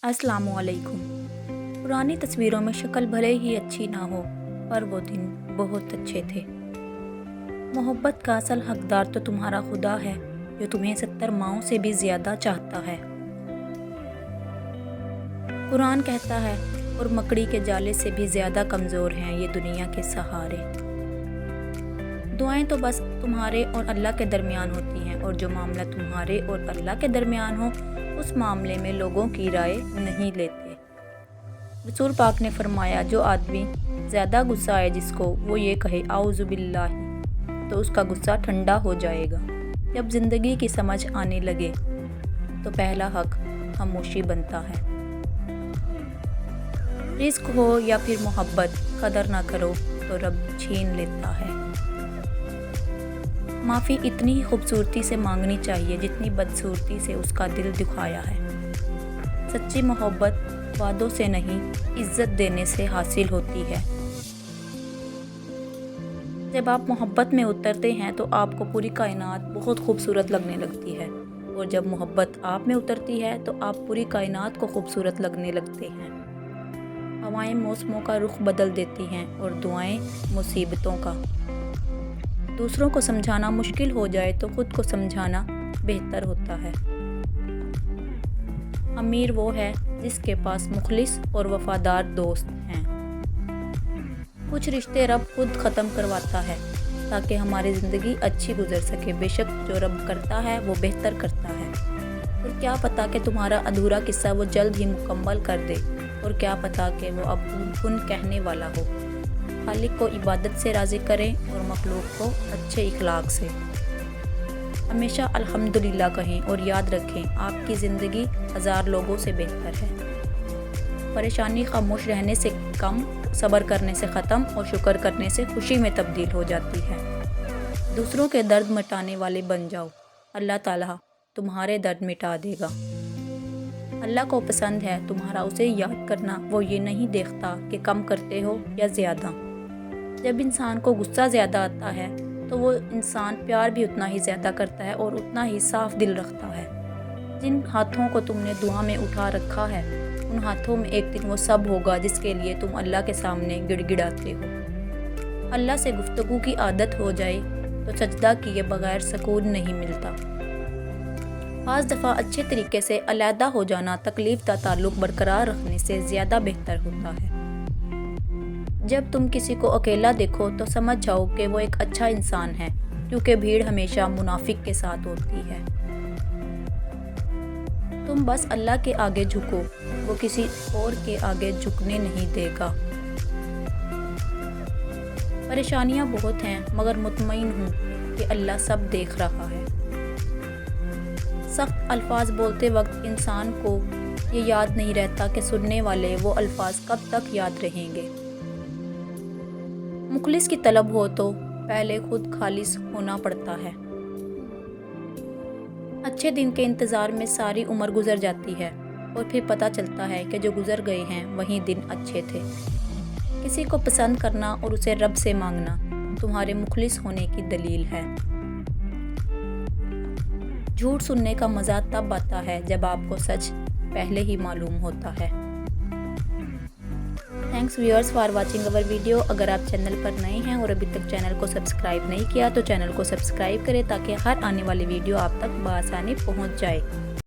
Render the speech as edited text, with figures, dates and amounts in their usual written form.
अस्सलामुअलैकुम। पुरानी तस्वीरों में शक्ल भले ही अच्छी ना हो, पर वो दिन बहुत अच्छे थे। मोहब्बत का असल हकदार तो तुम्हारा खुदा है, जो तुम्हें 70 माओं से भी ज़्यादा चाहता है। कुरान कहता है, और मकड़ी के जाले से भी ज़्यादा कमज़ोर हैं ये दुनिया के सहारे। दुआएं तो बस तुम्हारे और अल्लाह के दरमियान होती हैं, और जो मामला तुम्हारे और अल्लाह के दरमियान हो, उस मामले में लोगों की राय नहीं लेते। रसूल पाक ने फरमाया, जो आदमी ज़्यादा गुस्सा आए जिसको, वो ये कहे आऊज़ु बिल्लाही, तो उसका गुस्सा ठंडा हो जाएगा। जब ज़िंदगी की समझ आने लगे तो पहला हक खामोशी बनता है। रिस्क हो या फिर मोहब्बत, कदर ना करो तो रब छीन लेता है। माफ़ी इतनी ही खूबसूरती से मांगनी चाहिए जितनी बदसूरती से उसका दिल दुखाया है। सच्ची मोहब्बत वादों से नहीं, इज्जत देने से हासिल होती है। जब आप मोहब्बत में उतरते हैं तो आपको पूरी कायनात बहुत खूबसूरत लगने लगती है, और जब मोहब्बत आप में उतरती है तो आप पूरी कायनात को खूबसूरत लगने लगते हैं। हवाएं मौसमों का रुख बदल देती हैं, और दुआएं मुसीबतों का। दूसरों को समझाना मुश्किल हो जाए तो खुद को समझाना बेहतर होता है। अमीर वो है जिसके पास मुखलिस और वफादार दोस्त हैं। कुछ रिश्ते रब खुद ख़त्म करवाता है ताकि हमारी ज़िंदगी अच्छी गुजर सके। बेशक जो रब करता है वो बेहतर करता है, और क्या पता कि तुम्हारा अधूरा किस्सा वो जल्द ही मुकम्मल कर दे, और क्या पता कि वो अब गुन कहने वाला हो। खालिक को इबादत से राज़ी करें और मखलूक को अच्छे इखलाक से। हमेशा अल्हम्दुलिल्लाह कहें, और याद रखें आपकी ज़िंदगी 1000 लोगों से बेहतर है। परेशानी खामोश रहने से कम, सब्र करने से ख़त्म, और शुक्र करने से खुशी में तब्दील हो जाती है। दूसरों के दर्द मिटाने वाले बन जाओ, अल्लाह ताला तुम्हारे दर्द मिटा देगा। अल्लाह को पसंद है तुम्हारा उसे याद करना। वो ये नहीं देखता कि कम करते हो या ज़्यादा। जब इंसान को गुस्सा ज़्यादा आता है तो वो इंसान प्यार भी उतना ही ज़्यादा करता है और उतना ही साफ दिल रखता है। जिन हाथों को तुमने दुआ में उठा रखा है, उन हाथों में एक दिन वो सब होगा जिसके लिए तुम अल्लाह के सामने गिड़गिड़ाते हो। अल्लाह से गुफ्तगू की आदत हो जाए तो सजदा किए बगैर सुकून नहीं मिलता। 5 दफ़ा अच्छे तरीके से अलहदा हो जाना तकलीफ का ताल्लुक़ बरकरार रखने से ज़्यादा बेहतर होता है। जब तुम किसी को अकेला देखो तो समझ जाओ कि वो एक अच्छा इंसान है, क्योंकि भीड़ हमेशा मुनाफिक के साथ होती है। तुम बस अल्लाह के आगे झुको, वो किसी और के आगे झुकने नहीं देगा। परेशानियां बहुत हैं, मगर मुतमईन हूँ कि अल्लाह सब देख रहा है। सख्त अल्फाज बोलते वक्त इंसान को ये याद नहीं रहता कि सुनने वाले वो अल्फाज कब तक याद रहेंगे। मुखलिस की तलब हो तो पहले खुद खालिस होना पड़ता है। अच्छे दिन के इंतज़ार में सारी उम्र गुजर जाती है, और फिर पता चलता है कि जो गुजर गए हैं वही दिन अच्छे थे। किसी को पसंद करना और उसे रब से मांगना तुम्हारे मुखलिस होने की दलील है। झूठ सुनने का मज़ा तब आता है जब आपको सच पहले ही मालूम होता है। Thanks viewers for watching our video. अगर आप चैनल पर नए हैं और अभी तक चैनल को सब्सक्राइब नहीं किया तो चैनल को सब्सक्राइब करें, ताकि हर आने वाली वीडियो आप तक बआसानी पहुंच जाए।